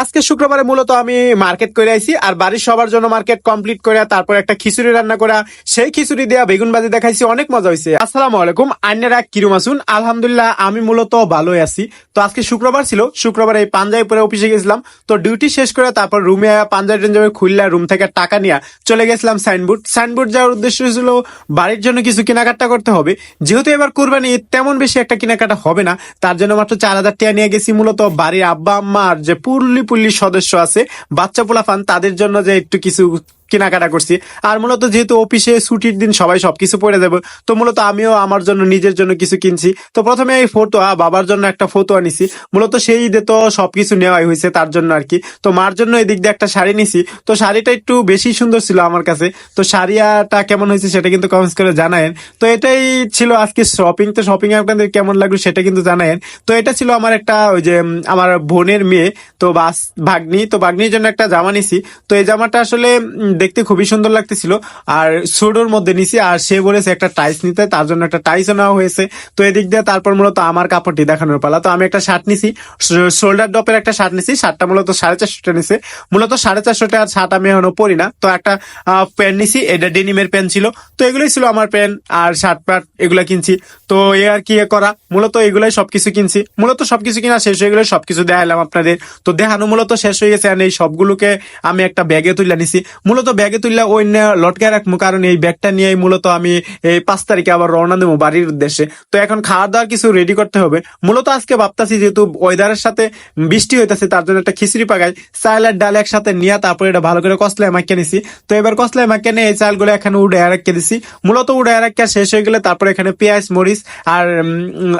আজকে শুক্রবারে মূলত আমি মার্কেট করে আইছি আর বাড়ির সবার জন্য মার্কেট কমপ্লিট করে তারপর একটা খিচুড়ি রান্না করা, সেই খিচুড়ি দেয়া বেগুন ভাজি দেখাইছি, অনেক মজা হয়েছে। আসসালামু আলাইকুম, আইনারা কিরম আসুন? আলহামদুলিল্লাহ আমি মূলত ভালোই আছি। তো আজকে শুক্রবার ছিল, শুক্রবারে এই পাঞ্জাবি পরে অফিসে গেছিলাম। তো ডিউটি শেষ করে তারপর রুমে পাঞ্জাবি টাঞ্জাবি খুললা রুম থেকে টাকা নিয়ে চলে গেছিলাম সাইনবোর্ড। সাইনবোর্ড যাওয়ার উদ্দেশ্য ছিল বাড়ির জন্য কিছু কেনাকাটা করতে হবে, যেহেতু এবার কুরবানি ঈদ, তেমন বেশি একটা কেনাকাটা হবে না, তার জন্য মাত্র 4,000 টাকা নিয়ে গেছি। মূলত বাড়ির আব্বা আম্মা আর যে পুল্লি পুল্লি সদস্য আছে, বাচ্চা পোলাপান, তাদের জন্য যে একটু কিছু কেনাকাটা করছি। আর মূলত যেহেতু অফিসে ছুটির দিন সবাই সবকিছু পরে যাবে, তো মূলত আমিও আমার জন্য নিজের জন্য কিছু কিনছি। তো প্রথমে এই ফতুয়া, বাবার জন্য একটা ফতুয়া নিছি, মূলত সেই ঈদে তো সবকিছু নেওয়াই হয়েছে তার জন্য আর কি। তো মার জন্য এদিক দিয়ে একটা শাড়ি নিছি, তো শাড়িটা একটু বেশি সুন্দর ছিল আমার কাছে। তো শাড়িটা কেমন হয়েছে সেটা কিন্তু কমেন্টস করে জানায়েন। তো এটাই ছিল আজকে শপিং। তো শপিং এ আপনাদের কেমন লাগলো সেটা কিন্তু জানায়েন। তো এটা ছিল আমার একটা ওই যে আমার বোনের মেয়ে, তো বাস ভাগ্নি, তো ভাগ্নির জন্য একটা জামা নিছি। তো এই জামাটা আসলে দেখতে খুবই সুন্দর লাগতেছিল আর সুডোর মধ্যে নিছি। আর সে বলেছে একটা টাইস নিতে, তার জন্য একটা টাইসও নেওয়া হয়েছে। তো এদিক দিয়ে তারপর মূলত আমার কাপড়টি দেখানোর পালা। তো আমি একটা শার্ট নিছি, শোল্ডার ডপের একটা শার্ট নিছি। শার্টটা মূলত 450 টাকা নিছে। মূলত 450 টাকার শার্ট আমি এখনো পরি না। তো একটা প্যান্ট নিছি, এটা ডেনিমের প্যান্ট ছিল। তো এগুলোই ছিল আমার প্যান্ট আর শার্ট প্যান্ট, এগুলা কিনছি। তো এ আর কি করা, মূলত এগুলাই সবকিছু কিনছি। মূলত সবকিছু কিনা শেষ হয়ে গেলে সবকিছু দেখালাম আপনাদের। তো দেখানো মূলত শেষ হয়ে গেছে, আর এই সবগুলোকে আমি একটা ব্যাগে তুলে নিছি। মূলত ব্যাগে তুললে ওই লটকে রাখবো, কারণ এই ব্যাগটা নিয়ে মূলত আমি এই 5 তারিখে আবার রওনা দেবো বাড়ির উদ্দেশ্যে। তো এখন খাওয়া দাওয়ার কিছু রেডি করতে হবে। মূলত আজকে ভাবতাছি যেহেতু ওয়েদারের সাথে বৃষ্টি হইতাছে, তার জন্য একটা খিচুড়ি পাকাই, চাল আর ডাল একসাথে নিয়ে তারপরে এটা ভালো করে কসলায় মাখিয়ে নিছি। তো এবার কসলায় মাখিয়ে নিয়ে এই চালগুলো এখানে উড়ে রাখিয়ে দিছি। মূলত উড়ে রাখিয়া শেষ হয়ে গেলে তারপরে এখানে পেঁয়াজ মরিচ আর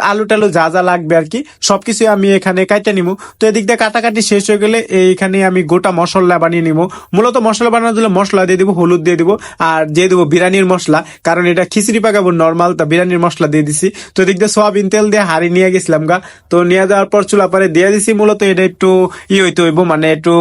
আলু টালু যা যা লাগবে আর কি সবকিছু আমি এখানে কাটে নিবো। তো এদিক দিয়ে কাটাকাটি শেষ হয়ে গেলে এইখানে আমি গোটা মশলা বানিয়ে নিবো। মূলত মশলা বানানোর জন্য মশলা দিয়ে দিব, হলুদ দিয়ে দিব আর দিয়ে দেবো বিরিয়ানির মশলা, কারণ এটা খিচুড়ি পাকাবো নর্মাল, তা বিরিয়ানির মশলা দিয়ে দিছি। তো এদিক দিয়ে সোয়াবিন তেল দিয়ে হাড়ি নিয়ে গেছিলাম গা। তো নিয়ে যাওয়ার পর চুলা পরে দিয়ে দিছি। মূলত এটা একটু হইতে হইব, মানে একটু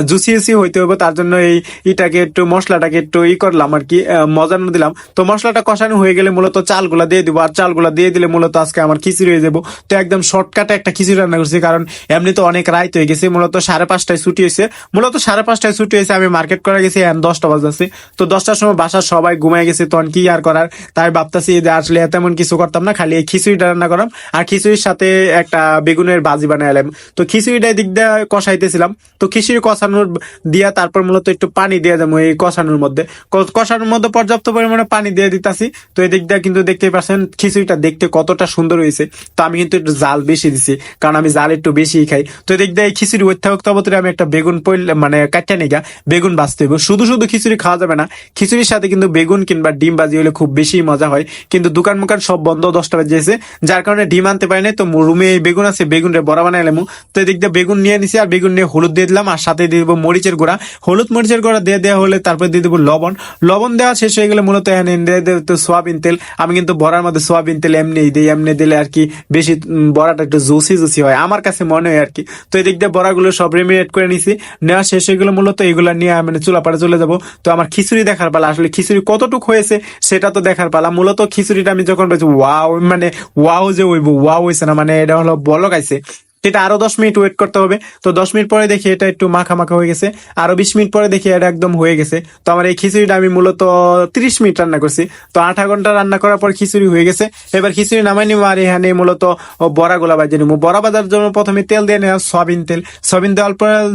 জুসি জুসি হইতে হইব, তার জন্য এই ইটাকে একটু মশলাটাকে একটু করলাম আর কি, মজানো দিলাম। তো মশলাটা কষানো হয়ে গেলে মূলত চালগুলা দিয়ে দিব, আর চালগুলা দিয়ে দিলে মূলত আজকে আমার খিচুড়ি হয়ে যাবো। তো একদম শর্টকাটে একটা খিচুড়ি রান্না করছি, কারণ এমনি তো অনেক রাত হয়ে গেছে। মূলত 5:30টায় ছুটি হয়েছে, মূলত 5:30টায় ছুটি হয়েছে, আমি মার্কেট করে গেছি 10টা বাজছে। তো 10টার সময় বাসার সবাই ঘুমাই গেছে, তখন কি আর করার, তাই ভাবতেছি যে আসলে তেমন কিছু করতাম না, খালি এই খিচুড়িটা রান্না করাম আর খিচুড়ির সাথে একটা বেগুনের ভাজি বানাইলাম। তো খিচুড়িটা দিক দিয়ে কষাইতেছিলাম। তো খিচুড়ি কষানোর দিয়া তারপর মূলত একটু পানি দিয়ে যাবো এই কষানোর মধ্যে। কষানোর মধ্যে পর্যাপ্ত পরিমাণে পানি দিয়ে দিতাছি। তো এই দিক দিয়ে কিন্তু দেখতেই পাচ্ছেন খিচুড়িটা দেখতে কতটা সুন্দর হয়েছে। তো আমি কিন্তু একটু জাল বেশি দিছি, কারণ আমি জাল একটু বেশি খাই। তো এদিক দিয়ে এই খিচুড়ি অবতরে আমি একটা বেগুন মানে কাটটা নিগা বেগুন বাঁচতে হবে। শুধু শুধু খিচুড়ি খাওয়া যাবে না, খিচুড়ির সাথে কিন্তু বেগুন কিংবা ডিম ভাজি হলে খুব বেশি মজা হয়। কিন্তু দোকান মুকান সব বন্ধ, 10টা বাজে, যার কারণে ডিম আনতে পারি না। তো রুমে বেগুন আছে, বেগুনের বড়া বানাইলাম। তো এদিক দিয়ে বেগুন নিয়ে নিছি, আর বেগুন নিয়ে হলুদ দিয়ে দিলাম, আর সাথে দিয়ে দেবো মরিচের গুঁড়া। হলুদ মরিচের গুঁড়া দিয়ে দেওয়া হলে তারপর দিয়ে দেবো লবণ। লবণ দেওয়া শেষ হয়ে গেলে মূলত সোয়াবিন তেল। আমি কিন্তু বড়ার মধ্যে সোয়াবিন তেল এমনি দিই, এমনি দিলে আর কি বেশি বড়াটা একটু জুসি জুসি হয় আমার কাছে মনে হয় আর কি। তো এদিক দিয়ে বড়াগুলো সব রেমিনেট করে নিছি, নেওয়া শেষ হয়ে গেলে মূলত এগুলা নিয়ে মানে চুলা পাড়ে চলে যাবো। তো আমার খিচুড়ি দেখার পালা, আসলে খিচুড়ি কতটুকু হয়েছে সেটা তো দেখার পালা। মূলত খিচুড়িটা আমি যখন বলছি ওয়াও, মানে ওয়াও যে হইব, ওয়াও হয়েছে না, মানে এটা হলো বলকাইছে। এটা আরো 10 মিনিট ওয়েট করতে হবে। তো 10 মিনিট পরে দেখি এটা একটু মাখা মাখা হয়ে গেছে, আরো 20 মিনিট পরে দেখি এটা একদম হয়ে গেছে। তো আমার এই খিচুড়িটা আমি মূলত 30 মিনিট রান্না করছি। তো 8 ঘন্টা রান্না করার পর খিচুড়ি হয়ে গেছে। এবার খিচুড়ি নামাই নিবো, আর এখানে মূলত বড়া গুলা বাজিয়ে নিবো। বড়া বাজার জন্য প্রথমে তেল দিয়ে নেওয়া, সয়াবিন তেল। সয়াবিন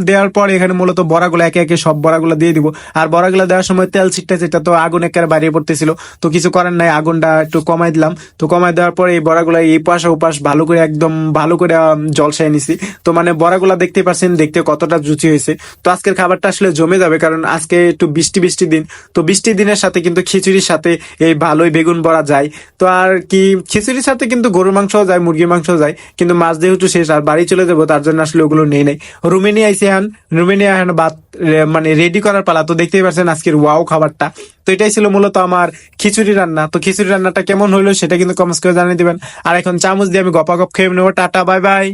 দেওয়ার পর এখানে মূলত বড়াগুলো একে একে সব বড়াগুলো দিয়ে দিব। আর বড়াগুলো দেওয়ার সময় তেল ছিটটা তো আগুন একেবারে বাড়িয়ে পড়তেছিল। তো কিছু করার নাই, আগুনটা একটু কমাই দিলাম। তো কমাই দেওয়ার পর এই বড়াগুলো এই পাশ ওপাশ ভালো করে একদম ভালো করে জলসাই নিছি। তো মানে বড়াগুলা দেখতে পাচ্ছেন দেখতে কতটা জুচি হয়েছে। তো আজকের খাবারটা আসলে জমে যাবে, কারণ আজকে একটু বৃষ্টি দিন। তো বৃষ্টির দিনের সাথে কিন্তু খিচুড়ির সাথে এই ভালোই বেগুন বড়া যায়। তো আর কি খিচুড়ির সাথে কিন্তু গরুর মাংস যায়, মুরগির মাংস যায়, কিন্তু মাছ যেহেতু শেষ আর বাড়ি চলে যাবো, তার জন্য আসলে ওগুলো নেই নাই। রুমে নিয়ে আইসি এখন, রুমে নিয়ে এখন ভাত মানে রেডি করার পালা। তো দেখতেই পাচ্ছেন আজকের ওয়াও খাবারটা। তো এটাই ছিল মূলত আমার খিচুড়ি রান্না। তো খিচুড়ি রান্নাটা কেমন হলো সেটা কিন্তু কমেন্টস করে জানিয়ে দিবেন। আর এখন চামচ দিয়ে আমি গপাগপ খেয়ে নেবো। Tata, bye bye.